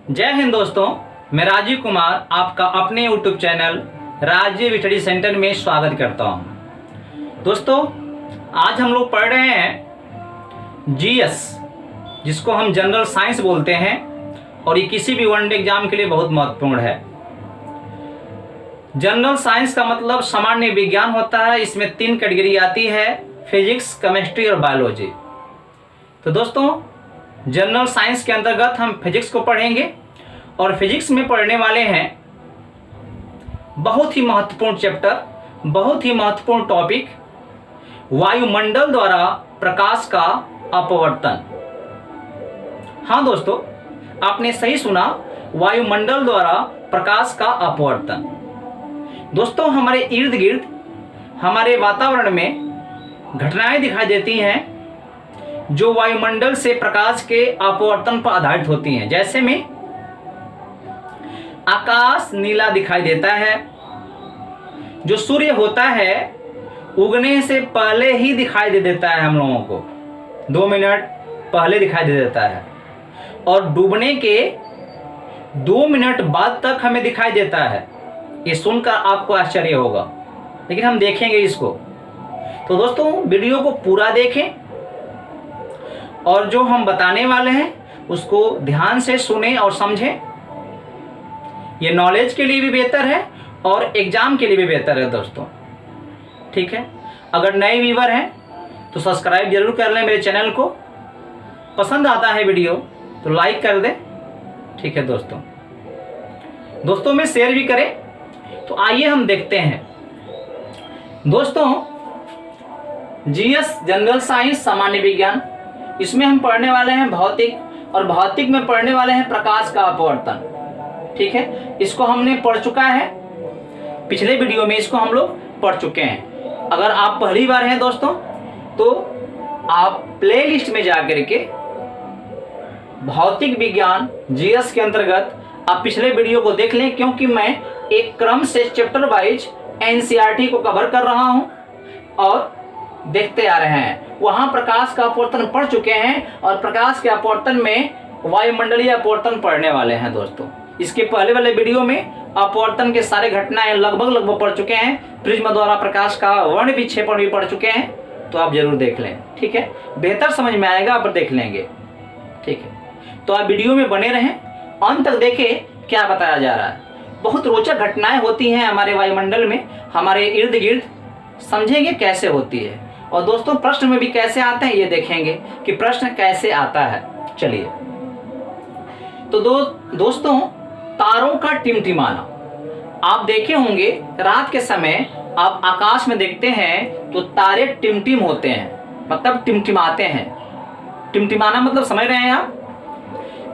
जय हिंद दोस्तों, मैं राजीव कुमार आपका अपने YouTube channel Rajeev study centre में स्वागत करता हूं। दोस्तों, आज हम लोग पढ़ रहे हैं जीएस, जिसको हम जनरल साइंस बोलते हैं और ये किसी भी वनडे एग्जाम के लिए बहुत महत्वपूर्ण है। जनरल साइंस का मतलब सामान्य विज्ञान होता है। इसमें 3 कैटेगरी आती है, फिजिक्स, केमिस्ट्री और बायोलॉजी। तो दोस्तों, जनरल साइंस के अंतर्गत हम फिजिक्स को पढ़ेंगे और फिजिक्स में पढ़ने वाले हैं बहुत ही महत्वपूर्ण चैप्टर, बहुत ही महत्वपूर्ण टॉपिक, वायुमंडल द्वारा प्रकाश का अपवर्तन। हाँ दोस्तों, आपने सही सुना, वायुमंडल द्वारा प्रकाश का अपवर्तन। दोस्तों, हमारे इर्द गिर्द, हमारे वातावरण में घटनाएं दिखाई देती हैं जो वायुमंडल से प्रकाश के अपवर्तन पर आधारित होती हैं। जैसे में आकाश नीला दिखाई देता है, जो सूर्य होता है उगने से पहले ही दिखाई दे देता है, हम लोगों को 2 मिनट पहले दिखाई दे देता है, और डूबने के 2 मिनट बाद तक हमें दिखाई देता है। ये सुनकर आपको आश्चर्य होगा, लेकिन हम देखेंगे इसको। तो दोस्तों, वीडियो को पूरा देखें और जो हम बताने वाले हैं उसको ध्यान से सुने और समझें। ये नॉलेज के लिए भी बेहतर है और एग्जाम के लिए भी बेहतर है दोस्तों, ठीक है। अगर नए व्यूअर हैं तो सब्सक्राइब जरूर कर लें मेरे चैनल को। पसंद आता है वीडियो तो लाइक कर दें, ठीक है दोस्तों में शेयर भी करें। तो आइए हम देखते हैं दोस्तों, जीएस जनरल साइंस सामान्य विज्ञान, इसमें हम पढ़ने वाले हैं भौतिक, और भौतिक में पढ़ने वाले हैं प्रकाश का अपवर्तन, ठीक है। इसको हमने पढ़ चुका है, पिछले वीडियो में इसको हम लोग पढ़ चुके हैं। अगर आप पहली बार हैं दोस्तों तो आप प्लेलिस्ट में जाकर के भौतिक विज्ञान जीएस के अंतर्गत आप पिछले वीडियो को देख लें, क्योंकि मैं एक क्रम से चैप्टर वाइज एनसीईआरटी को कवर कर रहा हूं और देखते आ रहे हैं। वहां प्रकाश का अपवर्तन पढ़ चुके हैं और प्रकाश के अपवर्तन में वायुमंडलीय अपवर्तन पढ़ने वाले हैं दोस्तों। इसके पहले वाले वीडियो में अपवर्तन के सारे घटनाएं लगभग पढ़ चुके हैं। प्रिज्म द्वारा प्रकाश का वर्ण विक्षेपण भी पढ़ चुके हैं, तो आप जरूर देख लें, ठीक है। बेहतर समझ में आएगा, आप देख लेंगे, ठीक है। तो आप वीडियो में बने रहें, अंत तक देखें क्या बताया जा रहा है। बहुत रोचक घटनाएं होती हैं हमारे वायुमंडल में, हमारे इर्द गिर्द, समझेंगे कैसे होती है। और दोस्तों, प्रश्न में भी कैसे आते हैं ये देखेंगे कि प्रश्न कैसे आता है। चलिए, तो दोस्तों, तारों का टिमटिमाना। आप देखे होंगे रात के समय आप आकाश में देखते हैं तो तारे टिमटिम होते हैं, मतलब टिमटिमाते हैं। टिमटिमाना मतलब समझ रहे हैं आप,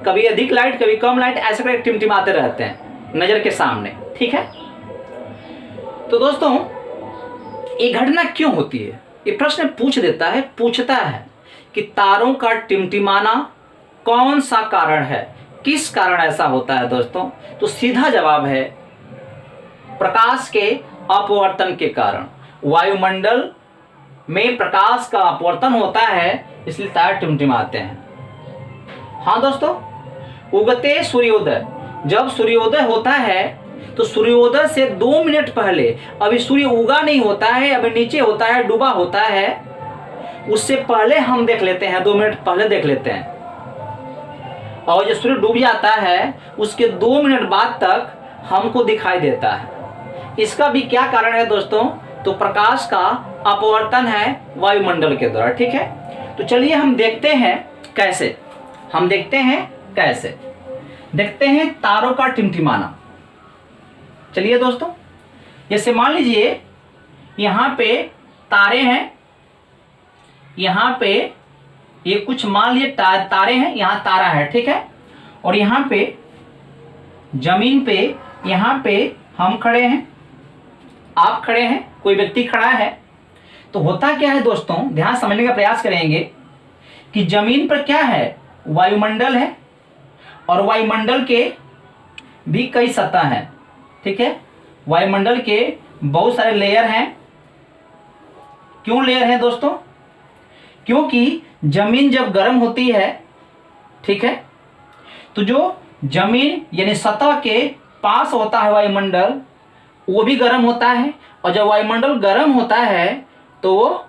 कभी अधिक लाइट कभी कम लाइट, ऐसे करके टिमटिमाते रहते हैं नजर के सामने, ठीक है। तो दोस्तों, ये घटना क्यों होती है, ये प्रश्न पूछता है कि तारों का टिमटिमाना कौन सा कारण है, किस कारण ऐसा होता है दोस्तों। तो सीधा जवाब है प्रकाश के अपवर्तन के कारण। वायुमंडल में प्रकाश का अपवर्तन होता है, इसलिए तारे टिमटिमाते हैं। हाँ दोस्तों, उगते सूर्योदय, जब सूर्योदय होता है तो सूर्योदय से 2 मिनट पहले, अभी सूर्य उगा नहीं होता है, अभी नीचे होता है, डूबा होता है, उससे पहले हम देख लेते हैं, 2 मिनट पहले देख लेते हैं। और जब सूर्य डूब जाता है उसके 2 मिनट बाद तक हमको दिखाई देता है। इसका भी क्या कारण है दोस्तों, तो प्रकाश का अपवर्तन है वायुमंडल के द्वारा, ठीक है। तो चलिए हम देखते हैं कैसे, देखते हैं तारों का टिमटिमाना। चलिए दोस्तों, जैसे मान लीजिए यहाँ पे तारे हैं, यहाँ पे ये कुछ मान लीजिए तारे हैं, यहाँ तारा है, ठीक है। और यहाँ पे जमीन पे, यहाँ पे हम खड़े हैं, आप खड़े हैं, कोई व्यक्ति खड़ा है। तो होता क्या है दोस्तों, ध्यान समझने का प्रयास करेंगे कि जमीन पर क्या है, वायुमंडल है, और वायुमंडल के भी कई सतह हैं, ठीक है। वायुमंडल के बहुत सारे लेयर हैं। क्यों लेयर हैं दोस्तों, क्योंकि जमीन जब गर्म होती है, ठीक है, तो जो जमीन यानी सतह के पास होता है वायुमंडल, वो भी गर्म होता है। और जब वायुमंडल गर्म होता है तो वो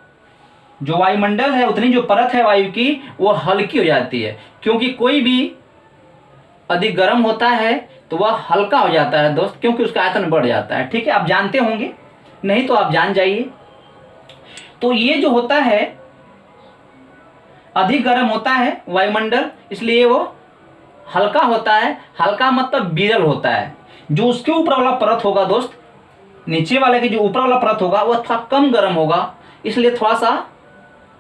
जो वायुमंडल है, उतनी जो परत है वायु की, वो हल्की हो जाती है। क्योंकि कोई भी अधिक गर्म होता है तो वह हल्का हो जाता है दोस्त, क्योंकि उसका आयतन बढ़ जाता है। ठीक है, आप जानते होंगे, नहीं तो आप जान जाइए। तो ये जो होता है अधिक गर्म होता है वायुमंडल, इसलिए वो हल्का होता है। हल्का मतलब विरल होता है। जो उसके ऊपर वाला परत होगा दोस्त, नीचे वाले की जो ऊपर वाला परत होगा, वह थोड़ा कम गर्म होगा, इसलिए थोड़ा सा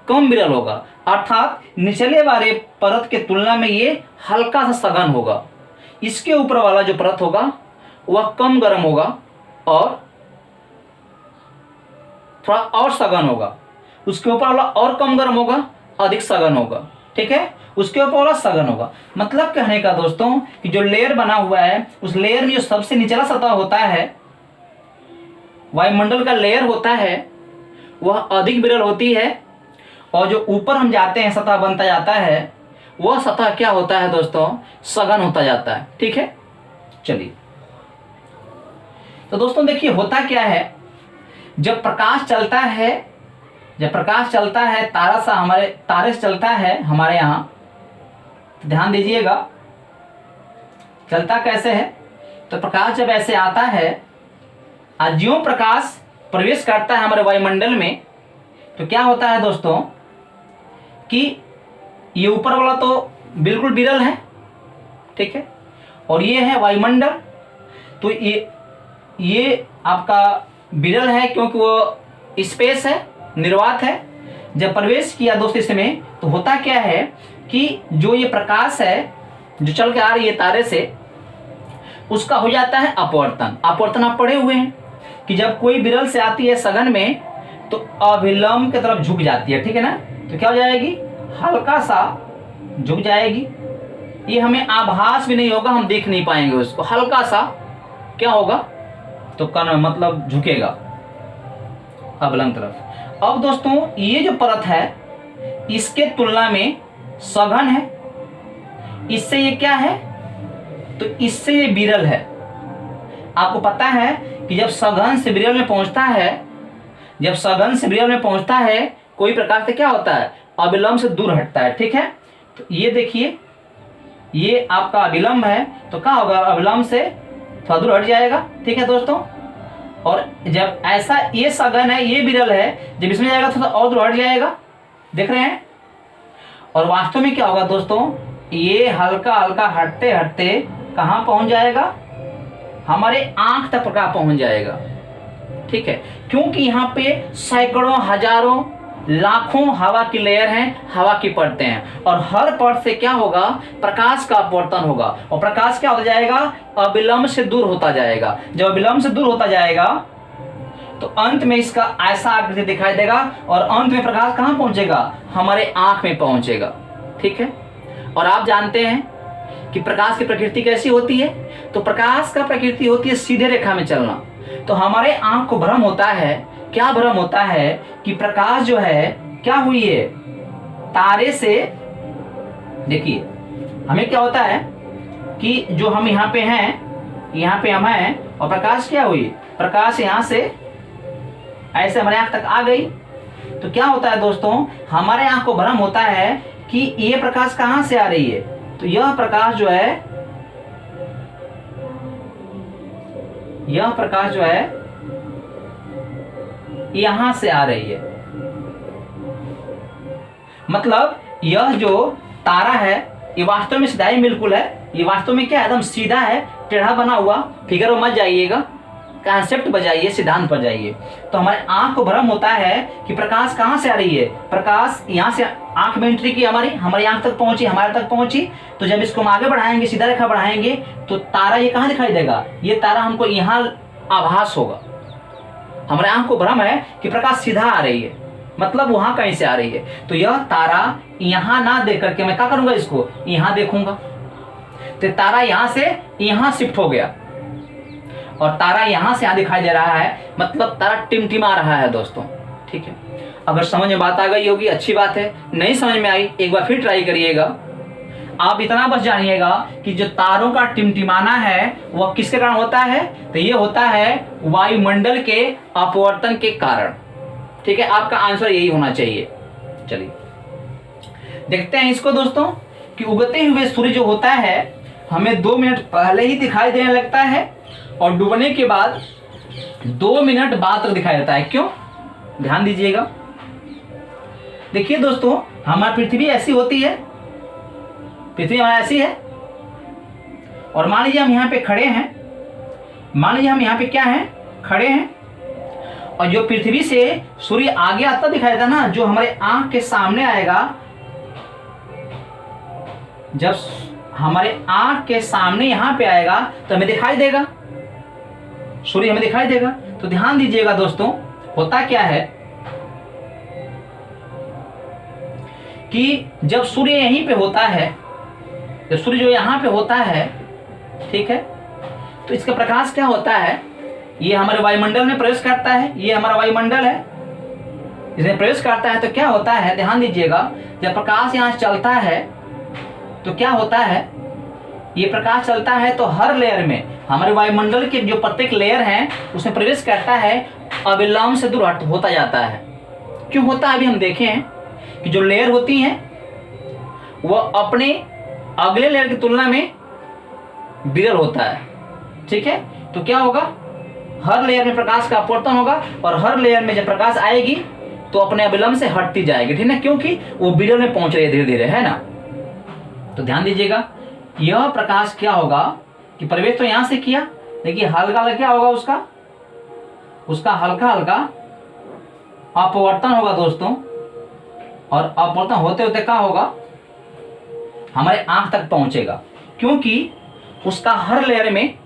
कम विरल होगा। अर्थात निचले वाले परत के तुलना में ये हल्का सा सघन होगा। इसके ऊपर वाला जो परत होगा वह कम गर्म होगा और थोड़ा और सघन होगा। उसके ऊपर वाला और कम गर्म होगा, अधिक सघन होगा। ठीक है, उसके ऊपर वाला सघन होगा। मतलब कहने का दोस्तों कि जो लेयर बना हुआ है, उस लेयर में जो सबसे निचला सतह होता है, वायुमंडल का लेयर होता है, वह अधिक विरल होती है। और जो ऊपर हम जाते हैं, सतह बनता जाता है, वह सतह क्या होता है दोस्तों, सघन होता जाता है। ठीक है, चलिए तो दोस्तों देखिए होता क्या है, जब प्रकाश चलता है, तारा सा हमारे तारे से चलता है हमारे यहाँ, तो ध्यान दीजिएगा चलता कैसे है। तो प्रकाश जब ऐसे आता है, आज ज्यों प्रकाश प्रवेश करता है हमारे वायुमंडल में, तो क्या होता है दोस्तों कि ये ऊपर वाला तो बिल्कुल विरल है, ठीक है, और ये है वायुमंडल। तो ये आपका विरल है क्योंकि वो स्पेस है, निर्वात है। जब प्रवेश किया दोस्त इसमें, तो होता क्या है कि जो ये प्रकाश है जो चल के आ रही है तारे से, उसका हो जाता है अपवर्तन। अपवर्तन आप पढ़े हुए हैं कि जब कोई विरल से आती है सघन में, तो अभिलंब की तरफ झुक जाती है। ठीक है ना, तो क्या हो जाएगी, हल्का सा झुक जाएगी। ये हमें आभास भी नहीं होगा, हम देख नहीं पाएंगे उसको, हल्का सा क्या होगा, तो कण मतलब झुकेगा अभिलंब तरफ। अब दोस्तों ये जो परत है, इसके तुलना में सघन है, इससे ये क्या है, तो इससे ये विरल है। आपको पता है कि जब सघन से विरल में पहुंचता है, कोई प्रकाश से क्या होता है, अविलंब से दूर हटता है। ठीक है, तो ये देखिए, ये आपका अविलंब है, तो क्या होगा, अविलंब से थोड़ा दूर हट जाएगा। ठीक है दोस्तों, और जब ऐसा ये सघन है, ये विरल है, जब इसमें जाएगा थोड़ा और दूर हट जाएगा, देख रहे हैं। और वास्तव में क्या होगा दोस्तों, ये हल्का हल्का हटते हटते कहाँ पहुंच जाएगा, हमारे आंख तक प्रकाश पहुंच जाएगा। ठीक है, क्योंकि यहाँ पे सैकड़ों, हजारों, लाखों हवा की लेयर हैं, हवा की परतें हैं, और हर परत से क्या होगा, प्रकाश का अपवर्तन होगा, और प्रकाश क्या होता जाएगा, अविलंब से दूर होता जाएगा। जब अविलंब से दूर होता जाएगा, तो अंत में इसका ऐसा आकृति दिखाई देगा, और अंत में प्रकाश कहाँ पहुंचेगा, हमारे आंख में पहुंचेगा। ठीक है, और आप जानते हैं कि प्रकाश की प्रकृति कैसी होती है, तो प्रकाश का प्रकृति होती है सीधे रेखा में चलना। तो हमारे आंख को भ्रम होता है, क्या भ्रम होता है कि प्रकाश जो है क्या हुई है, तारे से, देखिए हमें क्या होता है कि जो हम यहाँ पे हैं, यहाँ पे हम हैं, और प्रकाश क्या हुई, प्रकाश यहाँ से ऐसे हमारे आंख तक आ गई। तो क्या होता है दोस्तों, हमारे आंख को भ्रम होता है कि ये प्रकाश कहाँ से आ रही है, तो यह प्रकाश जो है यहां से आ रही है। मतलब यह जो तारा है, ये वास्तव में सीधा ही बिल्कुल है, ये वास्तव में क्या है, एकदम सीधा है, टेढ़ा बना हुआ। फिगर में मत जाइएगा, कॉन्सेप्ट बजाइए, सिद्धांत पर जाइए। तो हमारे आंख को भ्रम होता है कि प्रकाश कहाँ से आ रही है, प्रकाश यहाँ से आंख में एंट्री की, हमारी आंख तक पहुंची, हमारे तक पहुंची। तो जब इसको हम आगे बढ़ाएंगे, सीधा रेखा बढ़ाएंगे, तो तारा ये कहाँ दिखाई देगा, ये तारा हमको यहाँ आभास होगा। हमारे आंख को भ्रम है कि प्रकाश सीधा आ रही है, मतलब वहां कहीं से आ रही है। तो यह तारा यहां ना देख करके मैं क्या करूंगा, इसको यहां देखूंगा। तो तारा यहां से यहां शिफ्ट हो गया, और तारा यहां से यहां दिखाई दे रहा है, मतलब तारा टिमटिमा रहा है दोस्तों। ठीक है, अगर समझ में बात आ गई होगी अच्छी बात है, नहीं समझ में आई एक बार फिर ट्राई करिएगा। आप इतना बस जानिएगा कि जो तारों का टिमटिमाना है वह किसके कारण होता है, तो ये होता है वायुमंडल के अपवर्तन के कारण। ठीक है, आपका आंसर यही होना चाहिए। चलिए देखते हैं इसको दोस्तों कि उगते हुए सूर्य जो होता है हमें 2 मिनट पहले ही दिखाई देने लगता है और डूबने के बाद 2 मिनट बाद तक दिखाई देता है। क्यों, ध्यान दीजिएगा। देखिए दोस्तों, हमारी पृथ्वी ऐसी होती है, पृथ्वी हमारी ऐसी है, और मान लीजिए हम यहाँ पे खड़े हैं, मान लीजिए हम यहाँ पे क्या हैं, खड़े हैं, और जो पृथ्वी से सूर्य आगे आता दिखाई देता ना, जो हमारे आंख के सामने आएगा, जब हमारे आंख के सामने यहाँ पे आएगा तो हमें दिखाई देगा, सूर्य हमें दिखाई देगा। तो ध्यान दीजिएगा दोस्तों, होता क्या है कि जब सूर्य यहीं पे होता है, जब सूर्य जो यहाँ पे होता है, ठीक है, तो इसका प्रकाश क्या होता है, ये हमारे वायुमंडल में प्रवेश करता है, ये हमारा वायुमंडल है, इसमें प्रवेश करता है। तो क्या होता है, ध्यान दीजिएगा, जब प्रकाश यहाँ चलता है तो क्या होता है, ये प्रकाश चलता है तो हर लेयर में, हमारे वायुमंडल के जो प्रत्येक लेयर हैं उसमें प्रवेश करता है, अविलंब से दूर होता जाता है। क्यों होता है, अभी हम देखें कि जो लेयर होती हैं वह अपने अगले लेयर की तुलना में विरल होता है। ठीक है, तो क्या होगा, हर लेयर में प्रकाश का अपवर्तन होगा और हर लेयर में जब प्रकाश आएगी तो अपने अविलंब से हटती जाएगी। ठीक है, क्योंकि वो विरल में पहुंच रही है धीरे धीरे, है ना। तो ध्यान दीजिएगा, यह प्रकाश क्या होगा कि प्रवेश तो यहां से किया, देखिए हल्का हल्का क्या होगा, उसका हल्का हल्का अपवर्तन होगा दोस्तों, और अपवर्तन होते होते क्या होगा, हमारे आंख तक पहुंचेगा, क्योंकि उसका हर लेयर में,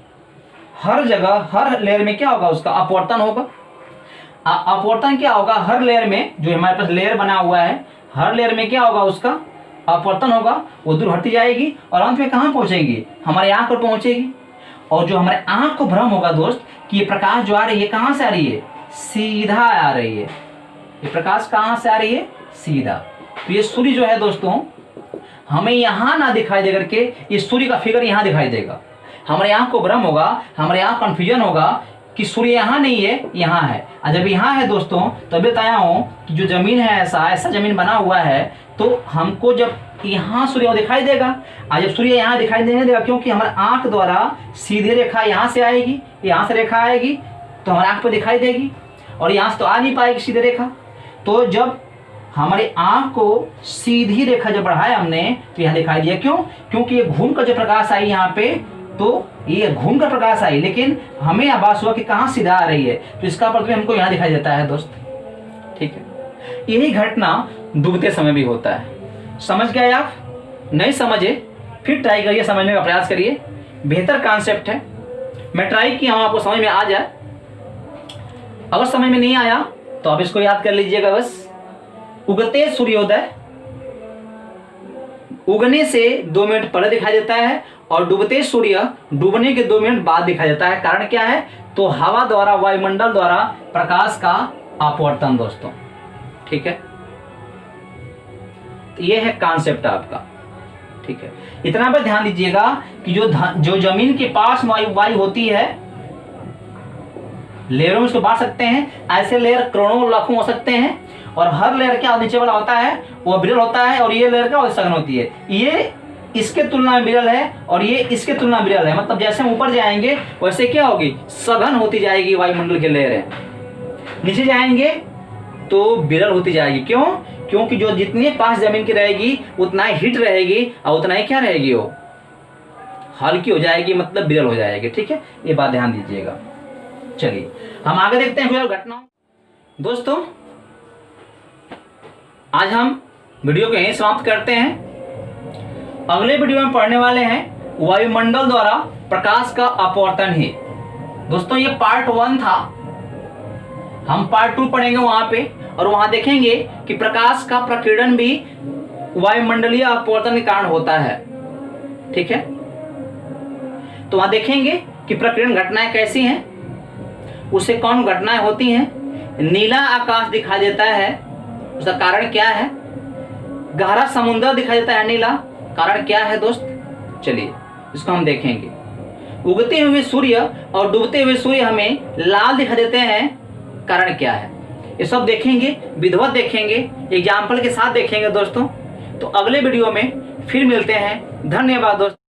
हर जगह, हर लेयर में क्या होगा, उसका अपवर्तन होगा। अपवर्तन क्या होगा, हर लेयर में, जो हमारे पास लेयर बना हुआ है, हर लेयर में क्या होगा, उसका अपवर्तन होगा, वो दूर हटती जाएगी और अंत में कहाँ पहुंचेगी, हमारे आंख पर पहुंचेगी। और जो हमारे आंख को भ्रम होगा दोस्त कि ये प्रकाश जो आ रही है कहाँ से आ रही है, सीधा आ रही है, ये प्रकाश कहाँ से आ रही है, सीधा। तो ये सूर्य जो है दोस्तों हमें यहाँ ना दिखाई दे करके ये सूर्य का फिगर यहाँ दिखाई देगा, हमारे आंख को भ्रम होगा, हमारे यहाँ कंफ्यूजन होगा कि सूर्य यहाँ नहीं है, यहाँ है। और जब यहाँ है दोस्तों, तो अभी बताया हूँ कि जो जमीन है ऐसा जमीन बना हुआ है, तो हमको जब यहाँ सूर्य दिखाई देगा, और जब सूर्य यहाँ दिखाई नहीं देगा, क्योंकि हमारे आंख द्वारा सीधी रेखा यहाँ से आएगी, यहाँ से रेखा आएगी तो हमारे आंख पर दिखाई देगी, और यहाँ से तो आ नहीं पाएगी सीधी रेखा। तो जब हमारे आंख को सीधी रेखा जब बढ़ाया हमने तो यहाँ दिखाई दिया। क्यों, क्योंकि ये घूम कर जो प्रकाश आई यहाँ पे, तो ये घूम कर प्रकाश आई, लेकिन हमें आभास हुआ कि कहाँ सीधा आ रही है, तो इसका प्रतिबिंब हमको यहाँ दिखाई देता है दोस्त। ठीक है, यही घटना डूबते समय भी होता है। समझ गए आप? नहीं समझे फिर ट्राई करिए, समझने का प्रयास करिए, बेहतर कॉन्सेप्ट है। मैं ट्राई किया हूँ, आपको समझ में आ जाए। अगर समझ में नहीं आया तो आप इसको याद कर लीजिएगा बस। उगते सूर्योदय उगने से 2 मिनट पहले दिखाई देता है और डूबते सूर्य डूबने के 2 मिनट बाद दिखाई देता है। कारण क्या है, तो हवा द्वारा, वायुमंडल द्वारा प्रकाश का अपवर्तन दोस्तों। ठीक है, ये है कॉन्सेप्ट आपका। ठीक है, इतना पर ध्यान दीजिएगा कि जो जमीन के पास वायु होती है, लेयरों में उसको बांट सकते हैं, ऐसे लेयर करोड़ों लाखों हो सकते हैं, और हर लेयर क्या नीचे वाला होता है वो विरल होता है, और ये लेयर क्या सघन होती है, ये इसके तुलना में विरल है और ये इसके तुलना में विरल है। मतलब जैसे हम ऊपर जाएंगे वैसे क्या होगी, सघन होती जाएगी वायुमंडल की लेयर है, नीचे जाएंगे तो विरल होती जाएगी। क्यों, क्योंकि जो जितने पास जमीन की रहेगी उतना ही हिट रहेगी और उतना ही क्या रहेगी, वो हल्की हो जाएगी, मतलब विरल हो जाएगी। ठीक है, ये बात ध्यान दीजिएगा। चलिए हम आगे देखते हैं फिर घटना। दोस्तों आज हम वीडियो को यहीं समाप्त करते हैं। अगले वीडियो में पढ़ने वाले हैं वायुमंडल द्वारा प्रकाश का अपवर्तन ही। दोस्तों ये पार्ट 1 था, हम पार्ट 2 पढ़ेंगे वहां पे, और वहां देखेंगे कि प्रकाश का प्रकीर्णन भी वायुमंडलीय अपवर्तन के कारण होता है। ठीक है, तो वहां देखेंगे कि प्रकीर्णन घटनाएं कैसी हैं, उससे कौन घटनाएं होती हैं। नीला आकाश दिखाई देता है, उसका कारण क्या है। गहरा समुद्र दिखाई देता है नीला, कारण क्या है दोस्त, चलिए इसको हम देखेंगे। उगते हुए सूर्य और डूबते हुए सूर्य हमें लाल दिखा देते हैं, कारण क्या है, ये सब देखेंगे, विधिवत देखेंगे, एग्जाम्पल के साथ देखेंगे दोस्तों। तो अगले वीडियो में फिर मिलते हैं। धन्यवाद दोस्तों।